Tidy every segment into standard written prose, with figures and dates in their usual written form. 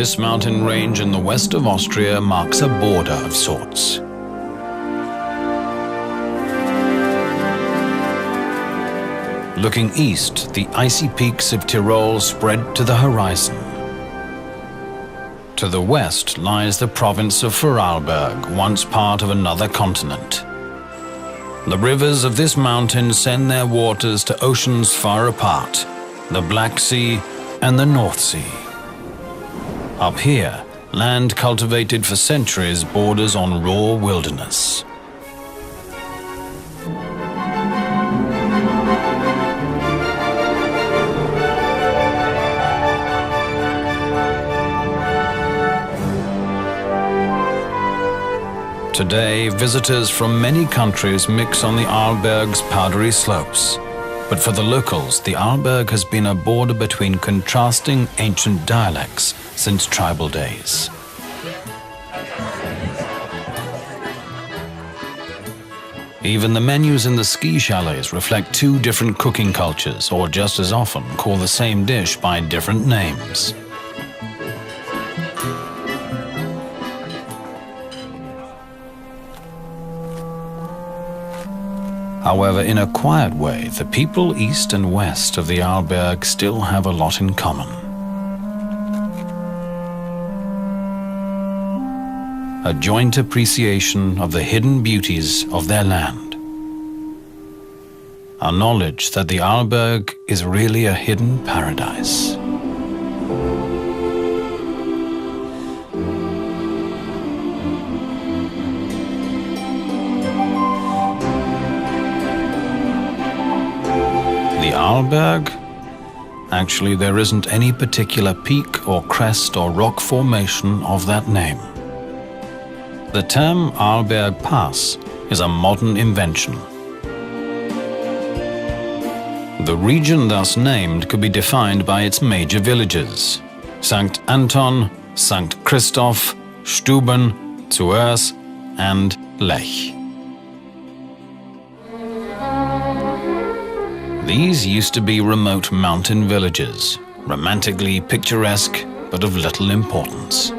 This mountain range in the west of Austria marks a border of sorts. Looking east, the icy peaks of Tyrol spread to the horizon. To the west lies the province of Vorarlberg, once part of another continent. The rivers of this mountain send their waters to oceans far apart, the Black Sea and the North Sea. Up here, land cultivated for centuries borders on raw wilderness. Today, visitors from many countries mix on the Arlberg's powdery slopes. But for the locals, the Arlberg has been a border between contrasting ancient dialects since tribal days. Even the menus in the ski chalets reflect two different cooking cultures, or just as often call the same dish by different names. However, in a quiet way, the people east and west of the Arlberg still have a lot in common. A joint appreciation of the hidden beauties of their land. A knowledge that the Arlberg is really a hidden paradise. The Arlberg? Actually, there isn't any particular peak or crest or rock formation of that name. The term Arlberg Pass is a modern invention. The region thus named could be defined by its major villages: St. Anton, St. Christoph, Stuben, Zürs and Lech. These used to be remote mountain villages, romantically picturesque but of little importance.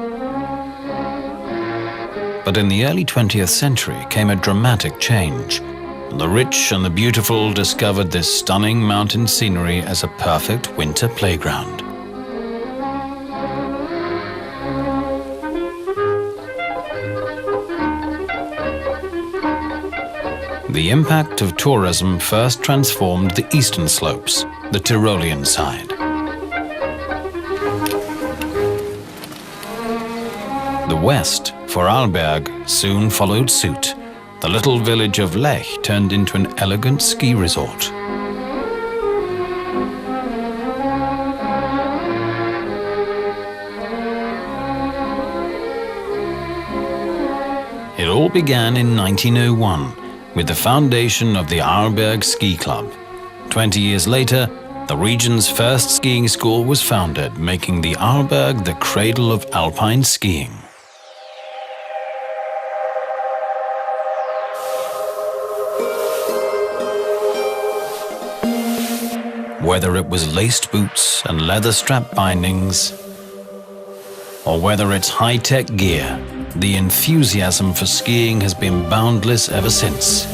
But in the early 20th century came a dramatic change. The rich and the beautiful discovered this stunning mountain scenery as a perfect winter playground. The impact of tourism first transformed the eastern slopes, the Tyrolean side. The west, Vorarlberg, soon followed suit. The little village of Lech turned into an elegant ski resort. It all began in 1901. With the foundation of the Arlberg Ski Club. 20 years later, the region's first skiing school was founded, making the Arlberg the cradle of alpine skiing. Whether it was laced boots and leather strap bindings, or whether it's high-tech gear, the enthusiasm for skiing has been boundless ever since.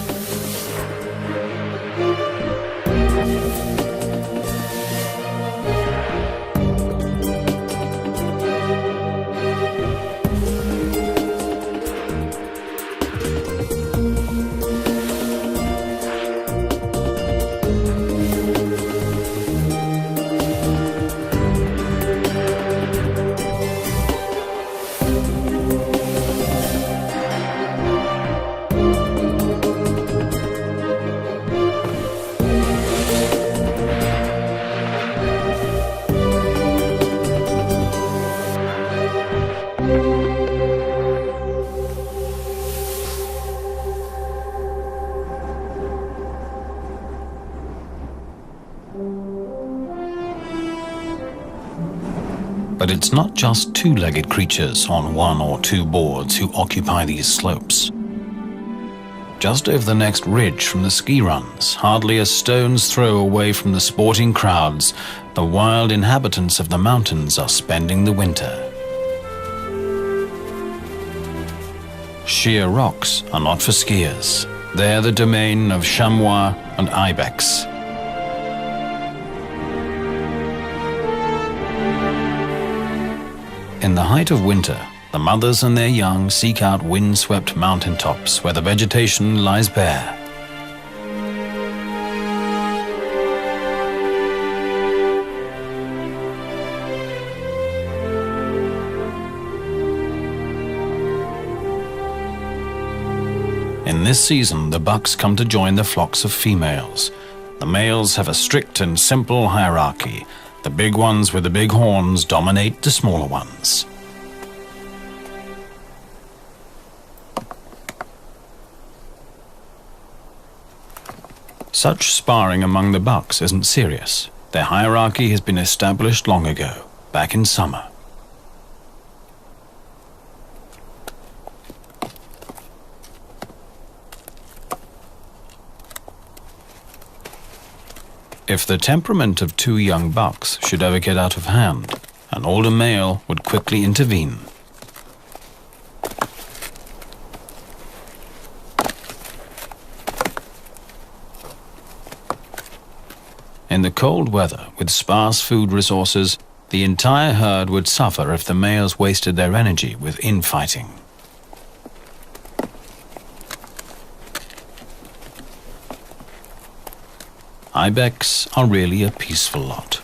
But it's not just two-legged creatures on one or two boards who occupy these slopes. Just over the next ridge from the ski runs, hardly a stone's throw away from the sporting crowds, the wild inhabitants of the mountains are spending the winter. sheer rocks are not for skiers. They're the domain of chamois and ibex. In the height of winter, the mothers and their young seek out wind-swept mountaintops where the vegetation lies bare. In this season, the bucks come to join the flocks of females. The males have a strict and simple hierarchy. The big ones with the big horns dominate the smaller ones. Such sparring among the bucks isn't serious. Their hierarchy has been established long ago, back in summer. If the temperament of two young bucks should ever get out of hand, an older male would quickly intervene. In the cold weather, with sparse food resources, the entire herd would suffer if the males wasted their energy with infighting. Ibex are really a peaceful lot.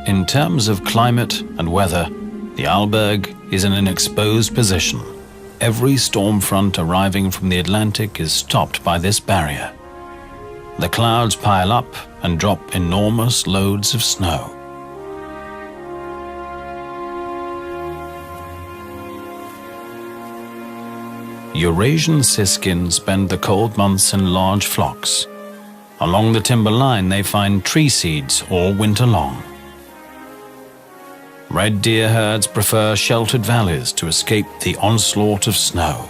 In terms of climate and weather, the Arlberg is in an exposed position. Every storm front arriving from the Atlantic is stopped by this barrier. The clouds pile up and drop enormous loads of snow. Eurasian siskins spend the cold months in large flocks. Along the timber line they find tree seeds all winter long. Red deer herds prefer sheltered valleys to escape the onslaught of snow.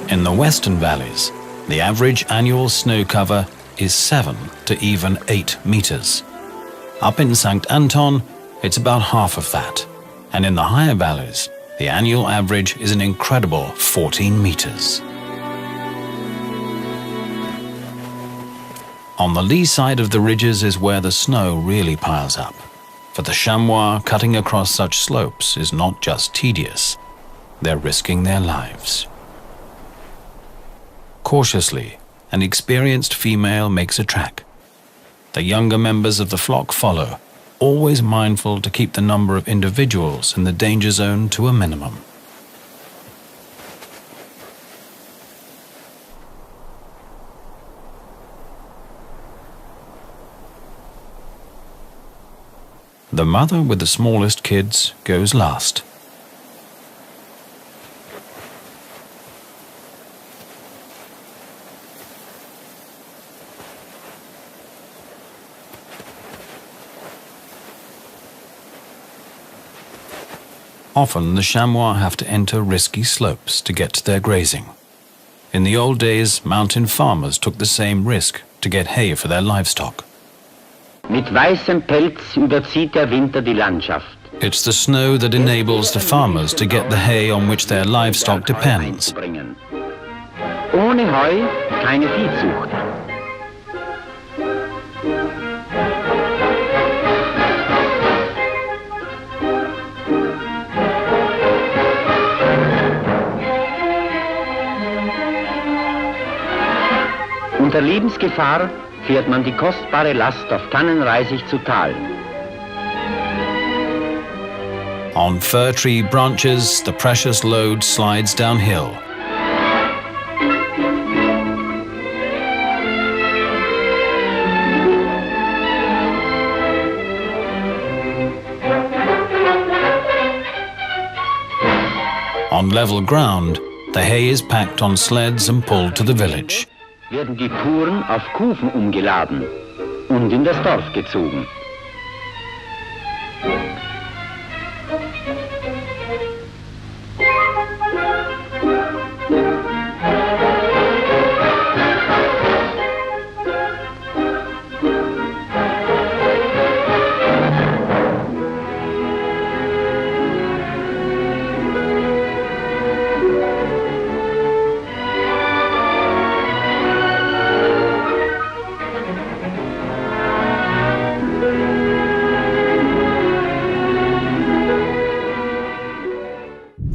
In the western valleys, the average annual snow cover is 7 to even 8 meters. Up in St. Anton, it's about half of that. And in the higher valleys, the annual average is an incredible 14 meters. On the lee side of the ridges is where the snow really piles up. For the chamois, cutting across such slopes is not just tedious, they're risking their lives. Cautiously, an experienced female makes a track. The younger members of the flock follow, always mindful to keep the number of individuals in the danger zone to a minimum. The mother with the smallest kids goes last. Often the chamois have to enter risky slopes to get to their grazing. In the old days, mountain farmers took the same risk to get hay for their livestock. Mit weißem Pelz überzieht der Winter die Landschaft. It's the snow that enables the farmers to get the hay on which their livestock depends. Ohne Heu keine Viehzucht. Unter Lebensgefahr fährt man die kostbare Last auf Tannenreisig zu Tal. On fir tree branches, the precious load slides downhill. On level ground, the hay is packed on sleds and pulled to the village. Werden die Fuhren auf Kufen umgeladen. und in das Dorf gezogen.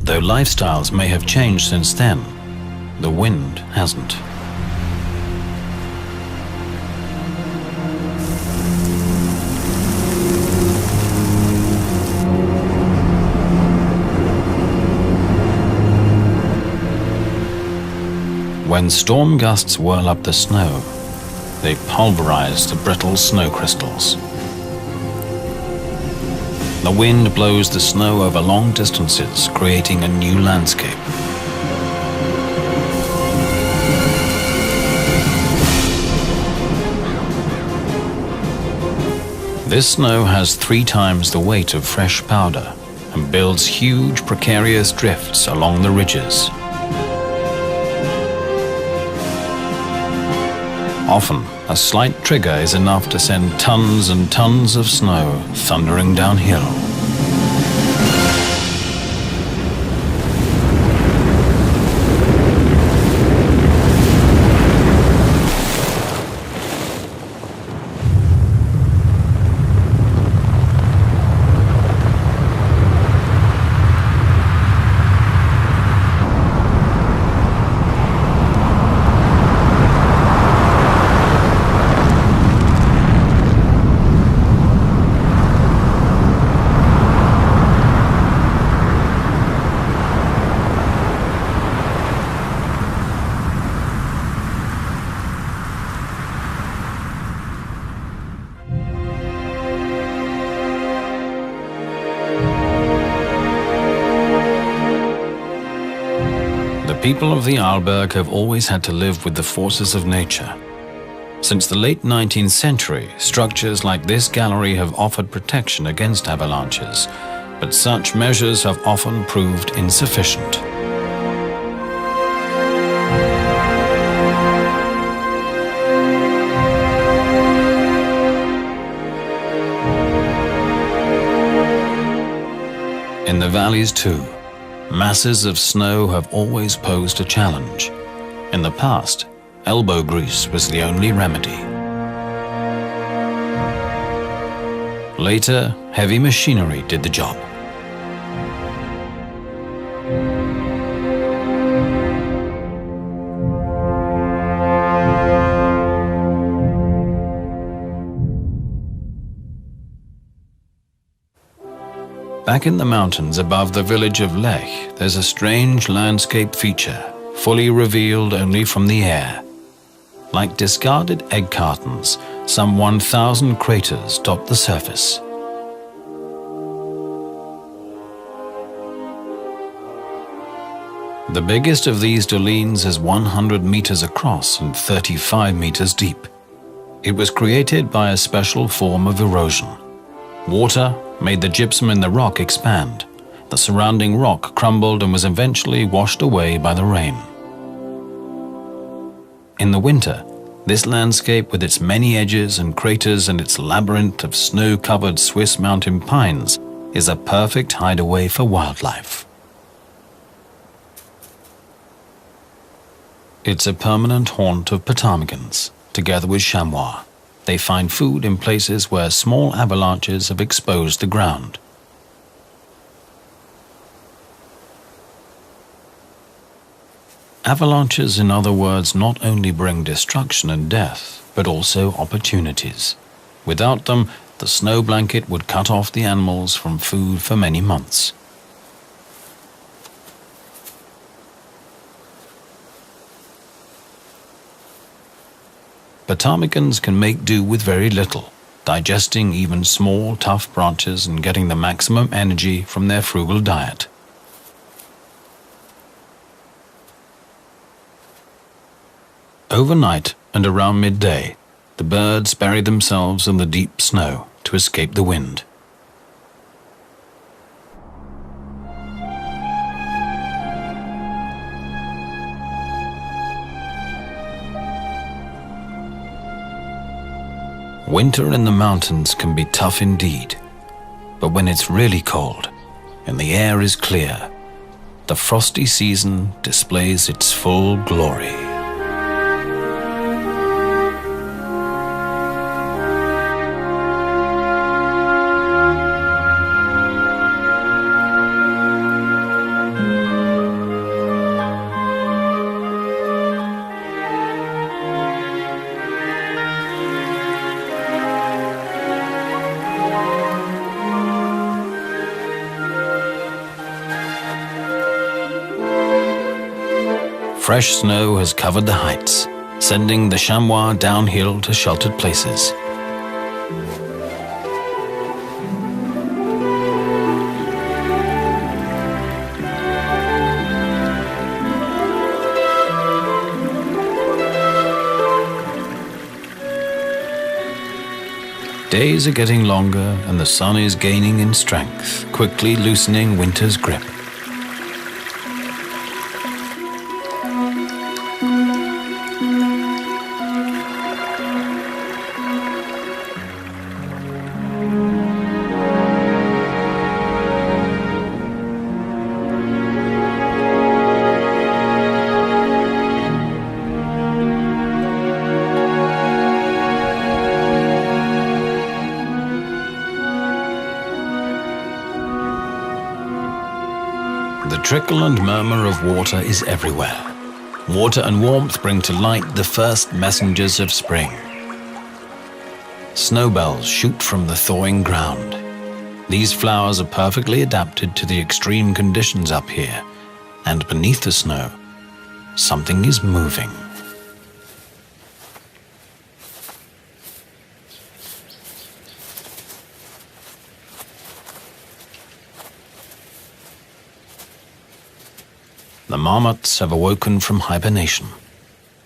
Though lifestyles may have changed since then, the wind hasn't. When storm gusts whirl up the snow, they pulverize the brittle snow crystals. The wind blows the snow over long distances, creating a new landscape. This snow has 3 times the weight of fresh powder and builds huge precarious drifts along the ridges. Often, a slight trigger is enough to send tons and tons of snow thundering downhill. The people of the Arlberg have always had to live with the forces of nature. Since the late 19th century, structures like this gallery have offered protection against avalanches, but such measures have often proved insufficient. In the valleys too, masses of snow have always posed a challenge. In the past, elbow grease was the only remedy. Later, heavy machinery did the job. Back in the mountains above the village of Lech, there's a strange landscape feature, fully revealed only from the air. Like discarded egg cartons, some 1,000 craters dot the surface. The biggest of these dolines is 100 meters across and 35 meters deep. It was created by a special form of erosion. Water made the gypsum in the rock expand. The surrounding rock crumbled and was eventually washed away by the rain. In the winter, this landscape with its many edges and craters and its labyrinth of snow-covered Swiss mountain pines is a perfect hideaway for wildlife. It's a permanent haunt of ptarmigans, together with chamois. They find food in places where small avalanches have exposed the ground. Avalanches, in other words, not only bring destruction and death, but also opportunities. Without them, the snow blanket would cut off the animals from food for many months. Ptarmigans can make do with very little, digesting even small, tough branches and getting the maximum energy from their frugal diet. Overnight and around midday, The birds bury themselves in the deep snow to escape the wind. Winter in the mountains can be tough indeed, but when it's really cold and the air is clear, the frosty season displays its full glory. Fresh snow has covered the heights, sending the chamois downhill to sheltered places. Days are getting longer and the sun is gaining in strength, quickly loosening winter's grip. The trickle and murmur of water is everywhere. Water and warmth bring to light the first messengers of spring. Snowbells shoot from the thawing ground. These flowers are perfectly adapted to the extreme conditions up here, and beneath the snow, something is moving. The marmots have awoken from hibernation.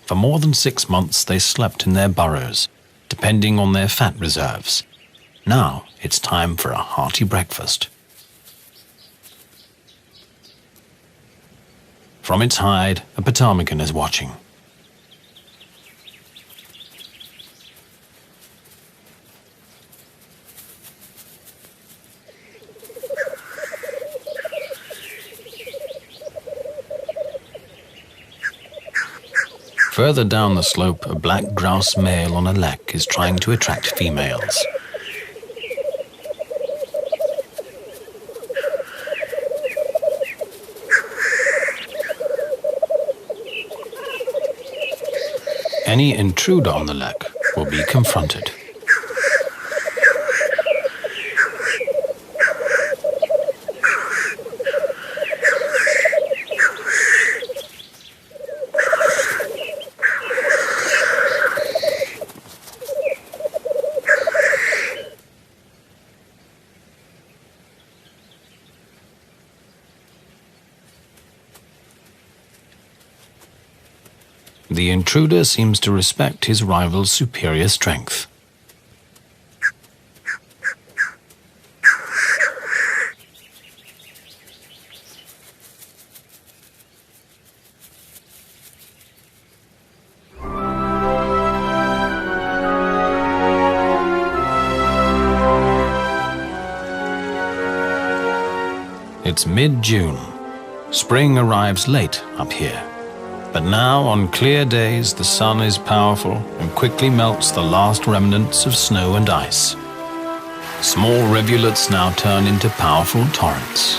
For more than 6 months they slept in their burrows, depending on their fat reserves. Now it's time for a hearty breakfast. From its hide, a ptarmigan is watching. Further down the slope, a black grouse male on a lek is trying to attract females. Any intruder on the lek will be confronted. The intruder seems to respect his rival's superior strength. It's mid-June. Spring arrives late up here. But now, on clear days, the sun is powerful and quickly melts the last remnants of snow and ice. Small rivulets now turn into powerful torrents.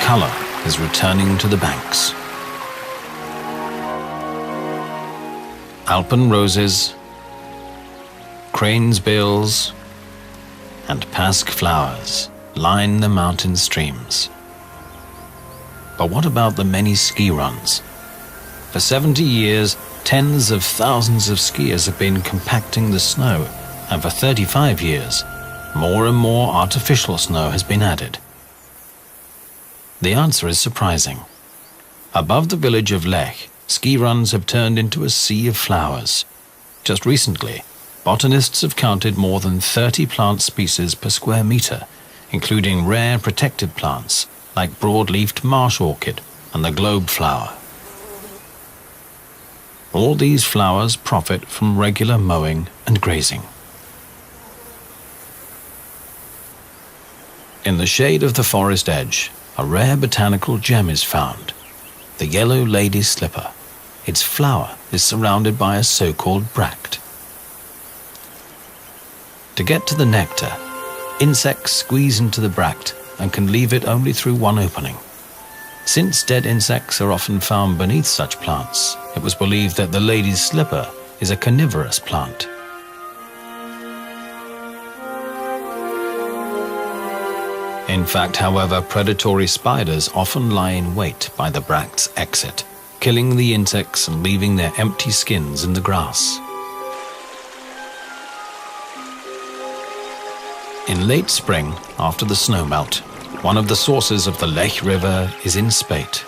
Color is returning to the banks. Alpen roses, crane's bills, and pasque flowers line the mountain streams. But what about the many ski runs? For 70 years, tens of thousands of skiers have been compacting the snow, and for 35 years, more and more artificial snow has been added. The answer is surprising. Above the village of Lech, ski runs have turned into a sea of flowers. Just recently, botanists have counted more than 30 plant species per square meter, including rare protected plants like broad-leafed marsh orchid and the globe flower. All these flowers profit from regular mowing and grazing. In the shade of the forest edge, a rare botanical gem is found, the yellow lady's slipper. Its flower is surrounded by a so-called bract. To get to the nectar, insects squeeze into the bract and can leave it only through one opening. Since dead insects are often found beneath such plants, it was believed that the lady's slipper is a carnivorous plant. In fact, however, predatory spiders often lie in wait by the bract's exit, killing the insects and leaving their empty skins in the grass. In late spring, after the snowmelt, one of the sources of the Lech River is in spate.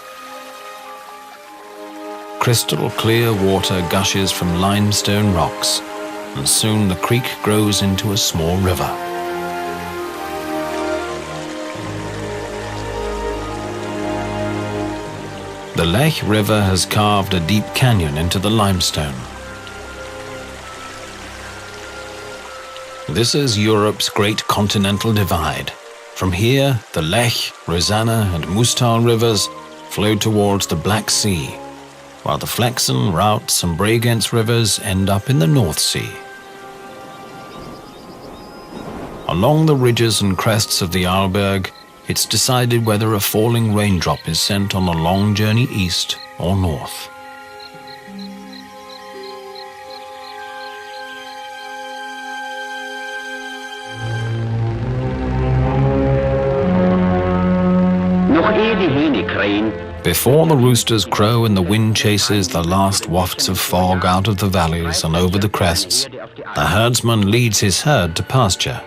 Crystal clear water gushes from limestone rocks, and soon the creek grows into a small river. The Lech River has carved a deep canyon into the limestone. This is Europe's great continental divide. From here, the Lech, Rosanna and Mustal rivers flow towards the Black Sea, while the Flexen, Routes and Bregenz rivers end up in the North Sea. Along the ridges and crests of the Arlberg, it's decided whether a falling raindrop is sent on a long journey east or north. Before the roosters crow and the wind chases the last wafts of fog out of the valleys and over the crests, the herdsman leads his herd to pasture.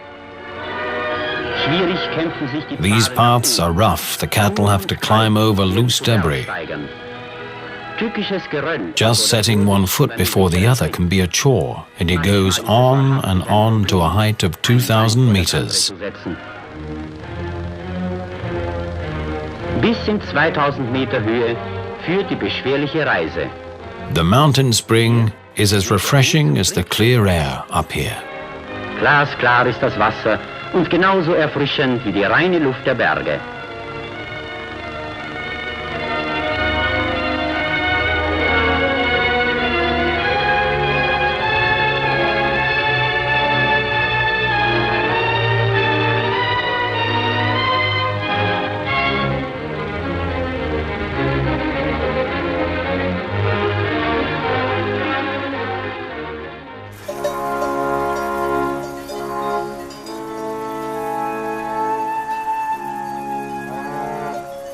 These paths are rough. The cattle have to climb over loose debris. Just setting one foot before the other can be a chore, and it goes on and on to a height of 2,000 meters. Bis in 2000 Meter Höhe führt die beschwerliche Reise. The mountain spring is as refreshing as the clear air up here. Glasklar ist das Wasser und genauso erfrischend wie die reine Luft der Berge.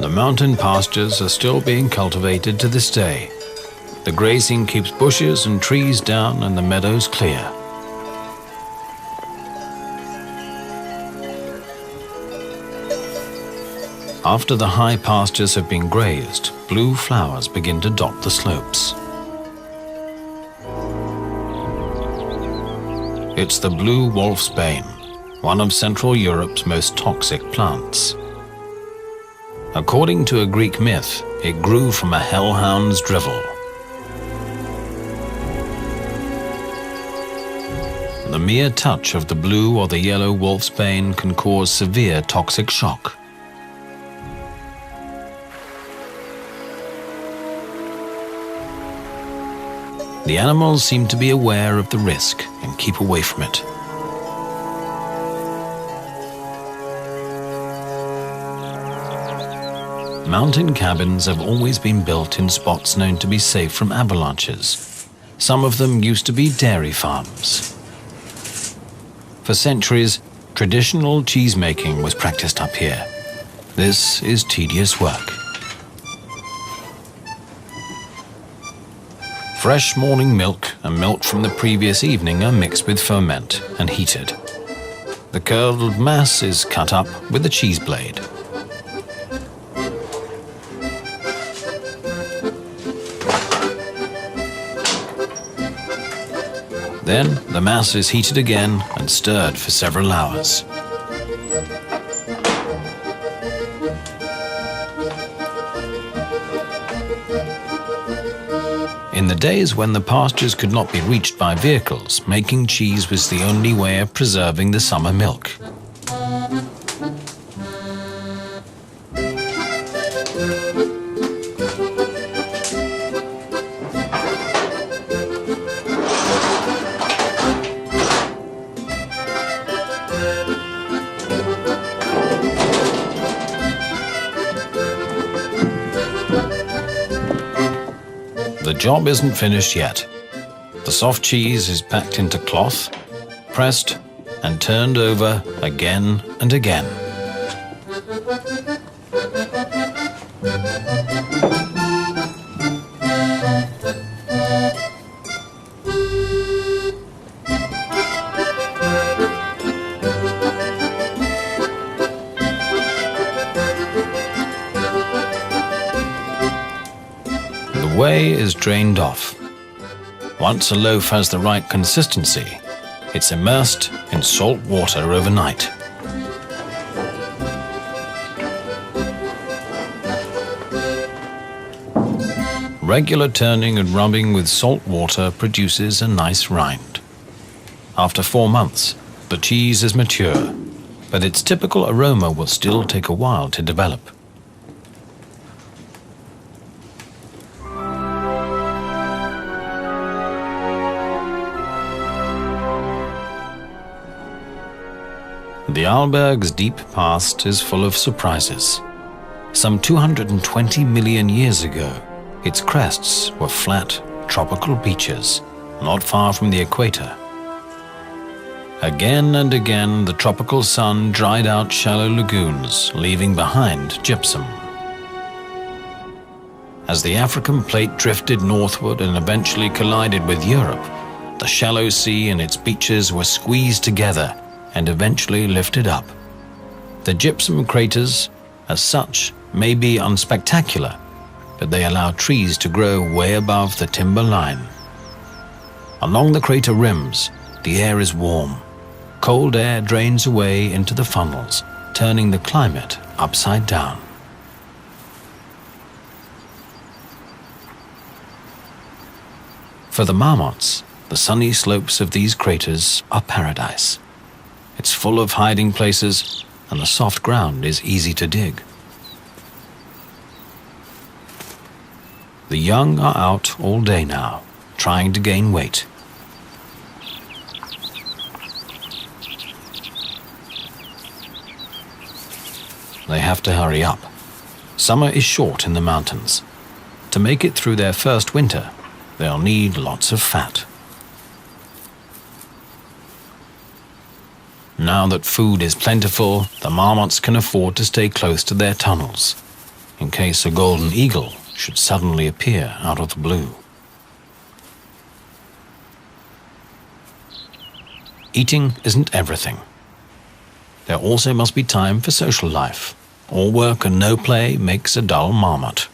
The mountain pastures are still being cultivated to this day. The grazing keeps bushes and trees down and the meadows clear. After the high pastures have been grazed, blue flowers begin to dot the slopes. It's the blue wolf's bane, one of Central Europe's most toxic plants. According to a Greek myth, it grew from a hellhound's drivel. The mere touch of the blue or the yellow wolf's bane can cause severe toxic shock. The animals seem to be aware of the risk and keep away from it. Mountain cabins have always been built in spots known to be safe from avalanches. Some of them used to be dairy farms. For centuries, traditional cheesemaking was practiced up here. This is tedious work. Fresh morning milk and milk from the previous evening are mixed with ferment and heated. The curdled mass is cut up with a cheese blade. Then the mass is heated again and stirred for several hours. In the days when the pastures could not be reached by vehicles, making cheese was the only way of preserving the summer milk. The job isn't finished yet. The soft cheese is packed into cloth, pressed, and turned over again and again. The whey is drained off. Once a loaf has the right consistency, it's immersed in salt water overnight. Regular turning and rubbing with salt water produces a nice rind. After 4 months, the cheese is mature, but its typical aroma will still take a while to develop. The Arlberg's deep past is full of surprises. Some 220 million years ago, its crests were flat, tropical beaches, not far from the equator. Again and again, the tropical sun dried out shallow lagoons, leaving behind gypsum. As the African plate drifted northward and eventually collided with Europe, the shallow sea and its beaches were squeezed together and eventually lifted up. The gypsum craters, as such, may be unspectacular, but they allow trees to grow way above the timber line. Along the crater rims, the air is warm. Cold air drains away into the funnels, turning the climate upside down. For the marmots, the sunny slopes of these craters are paradise. It's full of hiding places, and the soft ground is easy to dig. The young are out all day now, trying to gain weight. They have to hurry up. Summer is short in the mountains. To make it through their first winter, they'll need lots of fat. Now that food is plentiful, the marmots can afford to stay close to their tunnels, in case a golden eagle should suddenly appear out of the blue. Eating isn't everything. There also must be time for social life. All work and no play makes a dull marmot.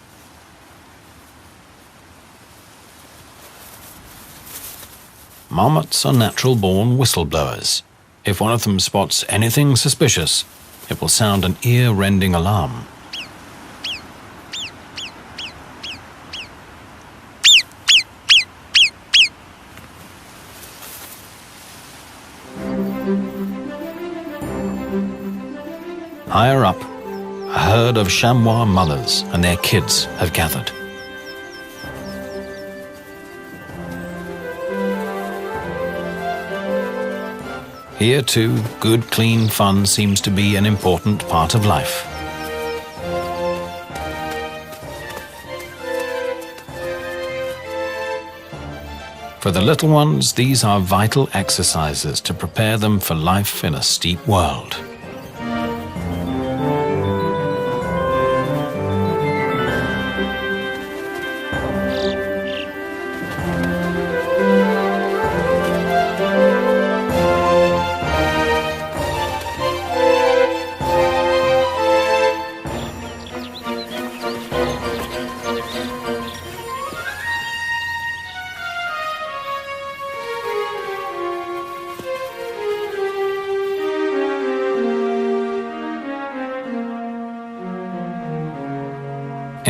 Marmots are natural-born whistleblowers. If one of them spots anything suspicious, it will sound an ear-rending alarm. Higher up, a herd of chamois mothers and their kids have gathered. Here too, good, clean fun seems to be an important part of life. For the little ones, these are vital exercises to prepare them for life in a steep world.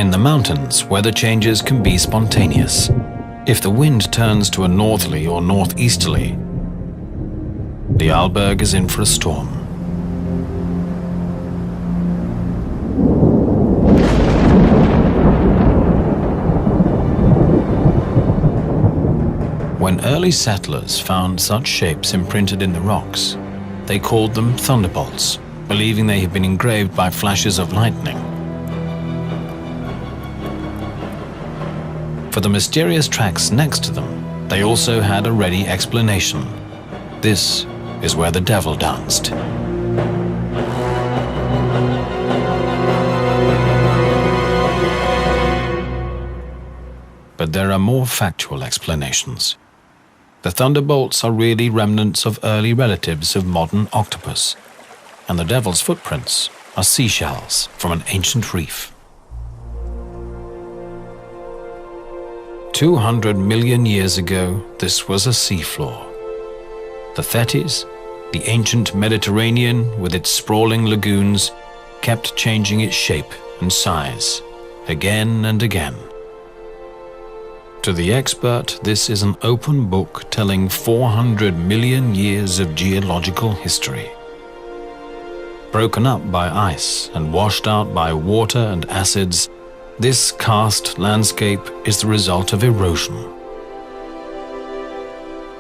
In the mountains, weather changes can be spontaneous. If the wind turns to a northerly or northeasterly, the Arlberg is in for a storm. When early settlers found such shapes imprinted in the rocks, they called them thunderbolts, believing they had been engraved by flashes of lightning. For the mysterious tracks next to them, they also had a ready explanation. This is where the devil danced. But there are more factual explanations. The thunderbolts are really remnants of early relatives of modern octopus, and the devil's footprints are seashells from an ancient reef. 200 million years ago, this was a seafloor. The Thetis, the ancient Mediterranean with its sprawling lagoons, kept changing its shape and size, again and again. To the expert, this is an open book telling 400 million years of geological history. Broken up by ice and washed out by water and acids, this karst landscape is the result of erosion.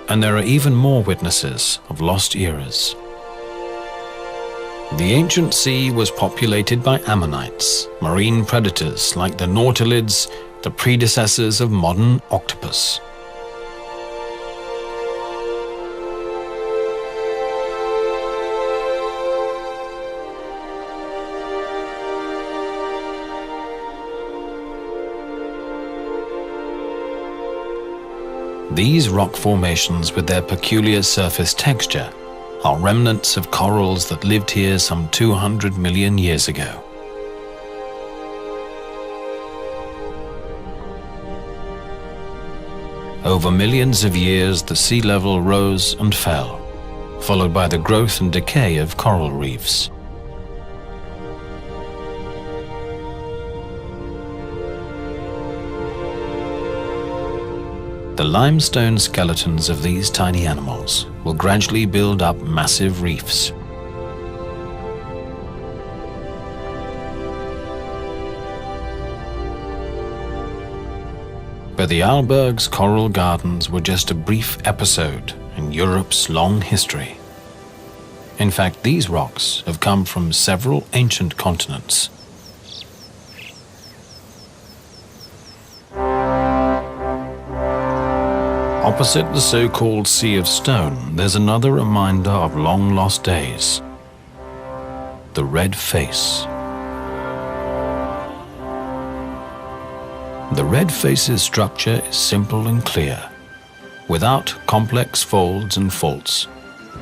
And there are even more witnesses of lost eras. The ancient sea was populated by ammonites, marine predators like the nautilids, the predecessors of modern octopus. These rock formations with their peculiar surface texture are remnants of corals that lived here some 200 million years ago. Over millions of years, the sea level rose and fell, followed by the growth and decay of coral reefs. The limestone skeletons of these tiny animals will gradually build up massive reefs. But the Arlberg's coral gardens were just a brief episode in Europe's long history. In fact, these rocks have come from several ancient continents. Opposite the so-called Sea of Stone, there's another reminder of long-lost days. The red face. The red face's structure is simple and clear, without complex folds and faults,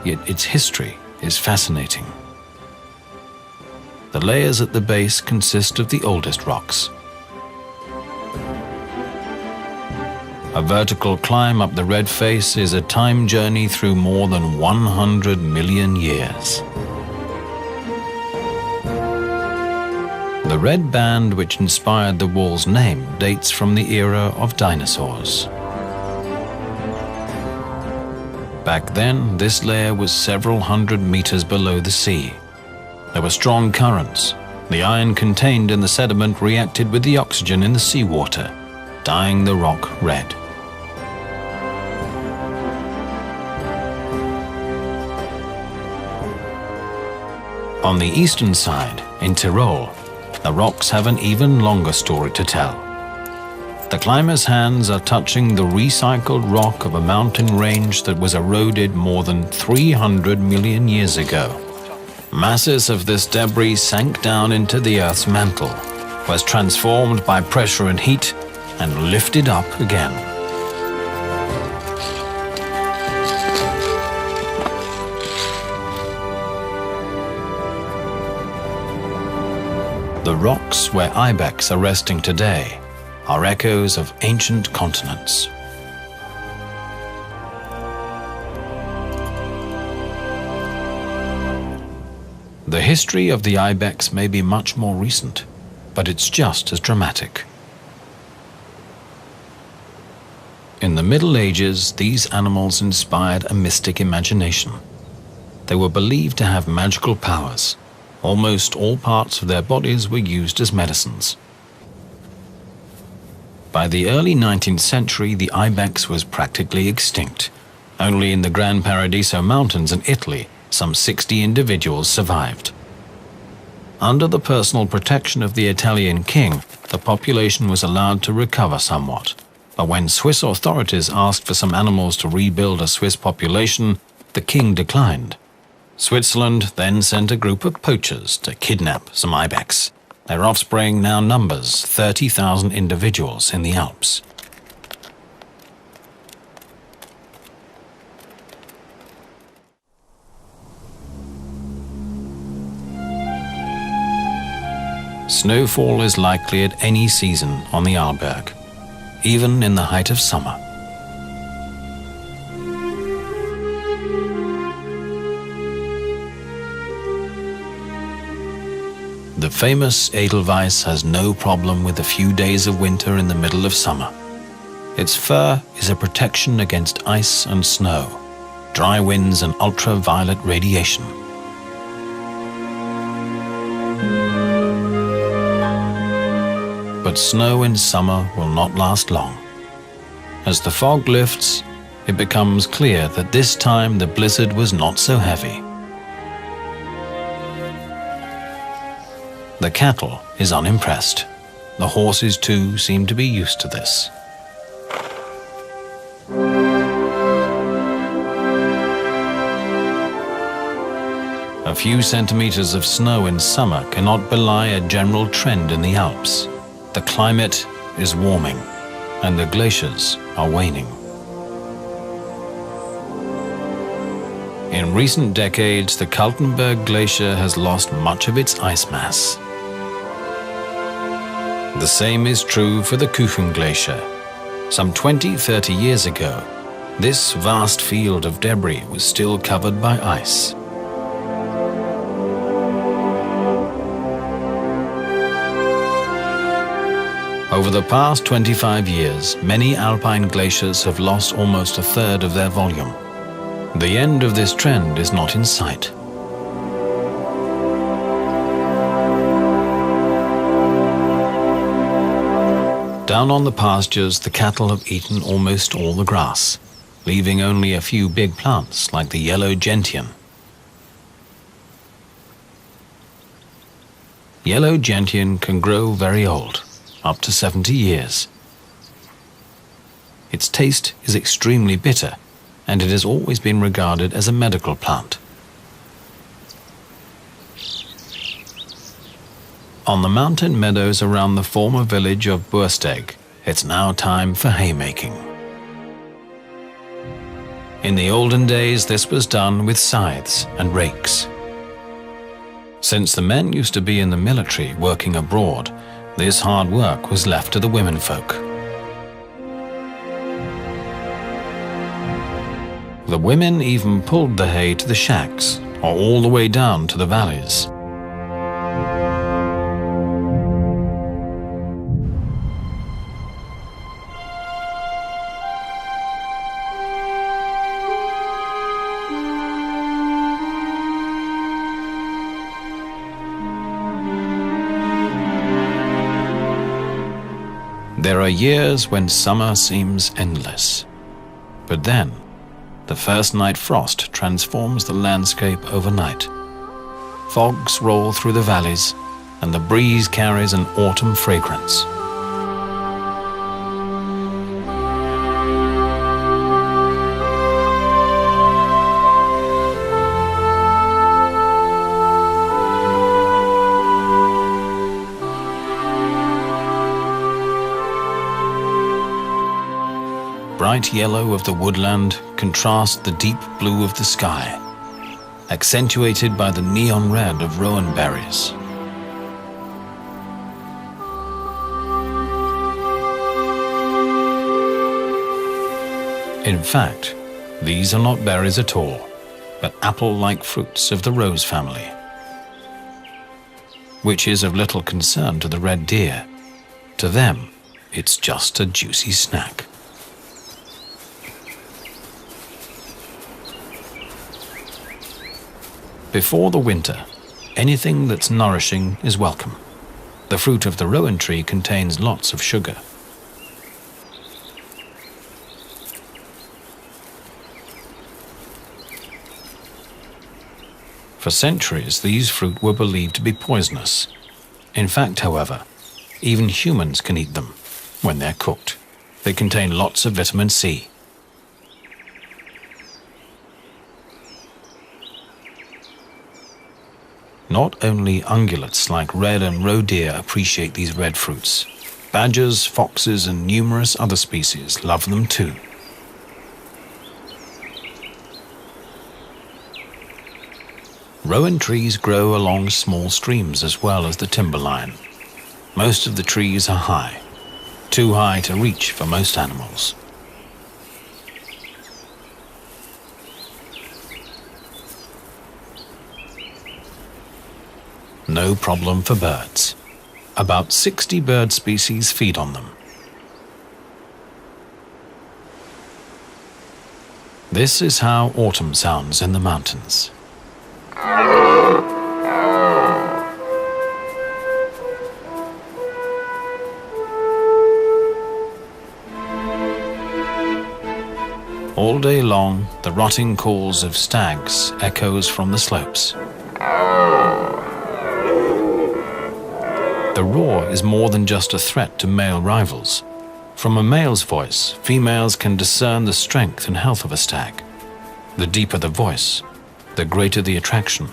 yet its history is fascinating. The layers at the base consist of the oldest rocks. A vertical climb up the red face is a time journey through more than 100 million years. The red band which inspired the wall's name dates from the era of dinosaurs. Back then, this layer was several hundred meters below the sea. There were strong currents. The iron contained in the sediment reacted with the oxygen in the seawater, dyeing the rock red. On the eastern side, in Tyrol, the rocks have an even longer story to tell. The climber's hands are touching the recycled rock of a mountain range that was eroded more than 300 million years ago. Masses of this debris sank down into the Earth's mantle, was transformed by pressure and heat, and lifted up again. The rocks where ibex are resting today are echoes of ancient continents. The history of the ibex may be much more recent, but it's just as dramatic. In the Middle Ages, these animals inspired a mystic imagination. They were believed to have magical powers. Almost all parts of their bodies were used as medicines. By the early 19th century, the ibex was practically extinct. Only in the Gran Paradiso Mountains in Italy, some 60 individuals survived. Under the personal protection of the Italian king, the population was allowed to recover somewhat. But when Swiss authorities asked for some animals to rebuild a Swiss population, the king declined. Switzerland then sent a group of poachers to kidnap some ibex. Their offspring now numbers 30,000 individuals in the Alps. Snowfall is likely at any season on the Arlberg, even in the height of summer. The famous Edelweiss has no problem with a few days of winter in the middle of summer. Its fur is a protection against ice and snow, dry winds and ultraviolet radiation. But snow in summer will not last long. As the fog lifts, it becomes clear that this time the blizzard was not so heavy. The cattle is unimpressed. The horses too seem to be used to this. A few centimeters of snow in summer cannot belie a general trend in the Alps. The climate is warming, and the glaciers are waning. In recent decades, the Kaltenberg Glacier has lost much of its ice mass. The same is true for the Kuchen Glacier. Some 20-30 years ago, this vast field of debris was still covered by ice. Over the past 25 years, many alpine glaciers have lost almost a third of their volume. The end of this trend is not in sight. Down on the pastures, the cattle have eaten almost all the grass, leaving only a few big plants like the yellow gentian. Yellow gentian can grow very old, up to 70 years. Its taste is extremely bitter, and it has always been regarded as a medical plant. On the mountain meadows around the former village of Bursteg, it's now time for haymaking. In the olden days, this was done with scythes and rakes. Since the men used to be in the military working abroad, this hard work was left to the womenfolk. The women even pulled the hay to the shacks, or all the way down to the valleys. There are years when summer seems endless, but then the first night frost transforms the landscape overnight. Fogs roll through the valleys, and the breeze carries an autumn fragrance. Bright yellow of the woodland contrasts the deep blue of the sky, accentuated by the neon red of rowan berries. In fact, these are not berries at all, but apple-like fruits of the rose family. which is of little concern to the red deer. To them, it's just a juicy snack. Before the winter, anything that's nourishing is welcome. The fruit of the rowan tree contains lots of sugar. For centuries, these fruit were believed to be poisonous. In fact, however, even humans can eat them when they're cooked. They contain lots of vitamin C. Not only ungulates like red and roe deer appreciate these red fruits. Badgers, foxes, and numerous other species love them too. Rowan trees grow along small streams as well as the timberline. Most of the trees are high, too high to reach for most animals. No problem for birds. About 60 bird species feed on them. This is how autumn sounds in the mountains. All day long, the rotting calls of stags echoes from the slopes. The roar is more than just a threat to male rivals. From a male's voice, females can discern the strength and health of a stag. The deeper the voice, the greater the attraction.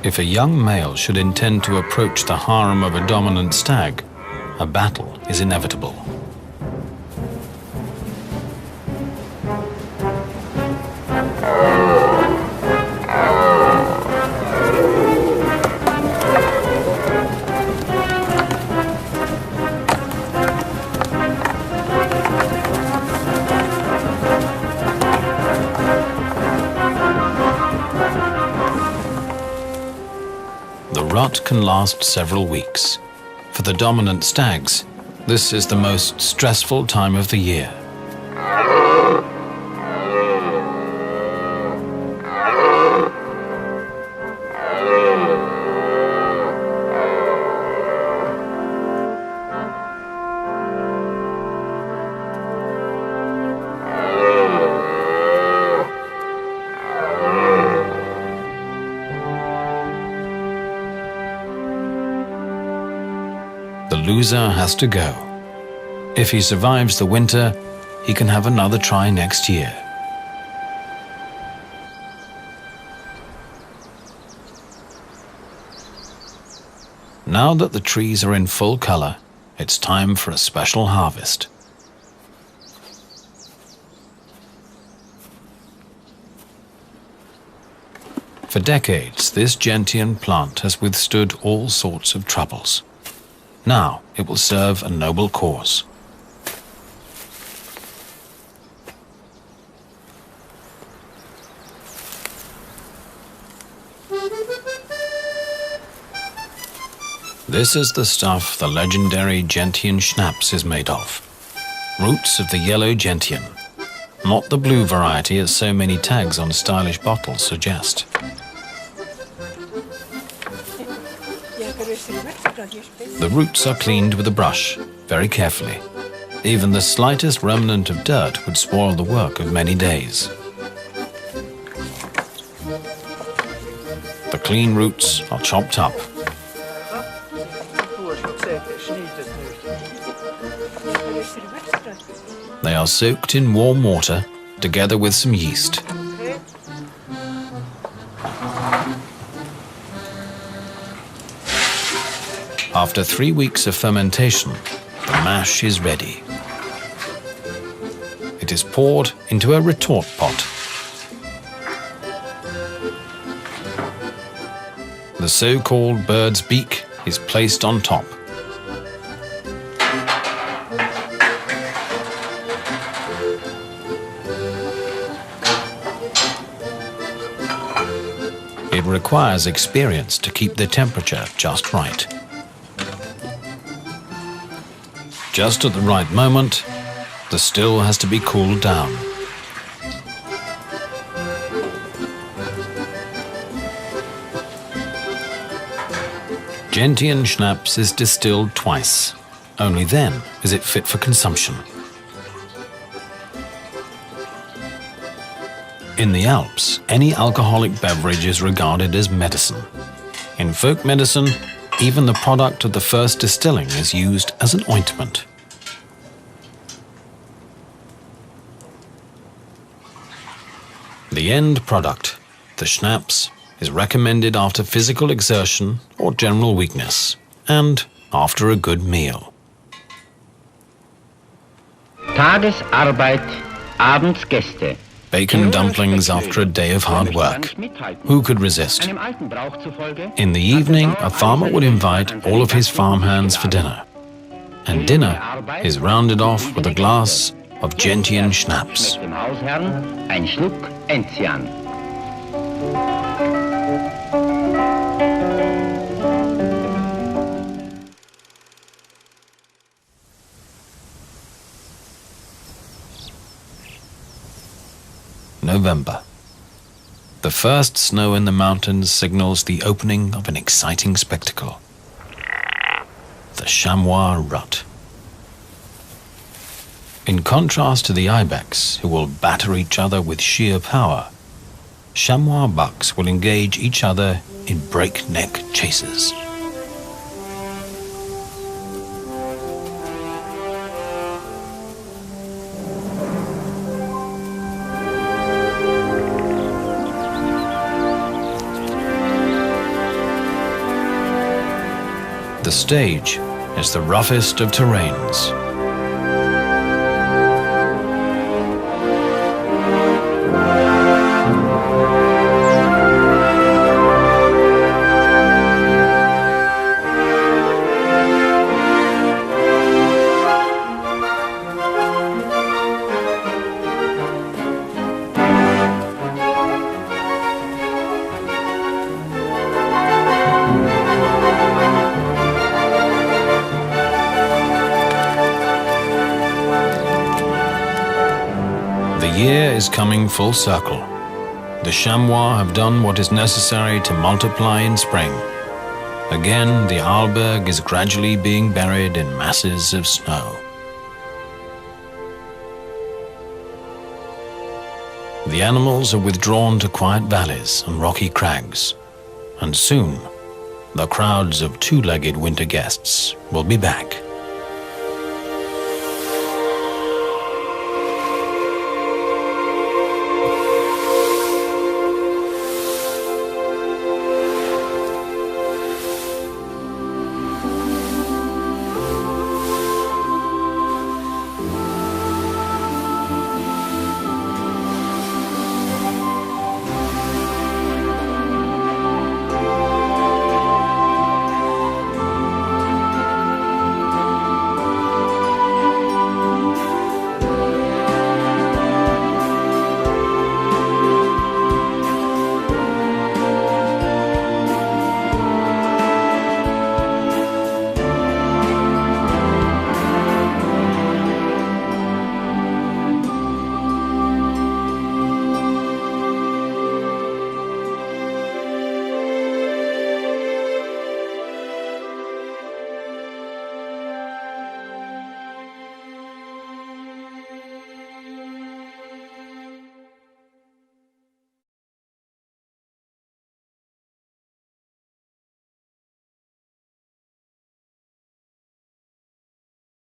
If a young male should intend to approach the harem of a dominant stag, a battle is inevitable. The rut can last several weeks. For the dominant stags, this is the most stressful time of the year. The loser has to go. If he survives the winter, he can have another try next year. Now that the trees are in full color, it's time for a special harvest. For decades, this gentian plant has withstood all sorts of troubles. Now it will serve a noble cause. This is the stuff the legendary gentian schnapps is made of. Roots of the yellow gentian, not the blue variety as so many tags on stylish bottles suggest. The roots are cleaned with a brush, very carefully. Even the slightest remnant of dirt would spoil the work of many days. The clean roots are chopped up. They are soaked in warm water, together with some yeast. After 3 weeks of fermentation, the mash is ready. It is poured into a retort pot. The so-called bird's beak is placed on top. It requires experience to keep the temperature just right. Just at the right moment, the still has to be cooled down. Gentian schnapps is distilled twice. Only then is it fit for consumption. In the Alps, any alcoholic beverage is regarded as medicine. In folk medicine, even the product of the first distilling is used as an ointment. The end product, the schnapps, is recommended after physical exertion or general weakness, and after a good meal. Tagesarbeit, abends Gäste. Bacon dumplings after a day of hard work. Who could resist? In the evening, a farmer would invite all of his farmhands for dinner. And dinner is rounded off with a glass of Gentian schnapps. Ein Schluck Enzian. November. The first snow in the mountains signals the opening of an exciting spectacle. The chamois rut. In contrast to the ibex, who will batter each other with sheer power, chamois bucks will engage each other in breakneck chases. The stage is the roughest of terrains. The year is coming full circle. The chamois have done what is necessary to multiply in spring. Again, the Arlberg is gradually being buried in masses of snow. The animals are withdrawn to quiet valleys and rocky crags, and soon the crowds of two-legged winter guests will be back.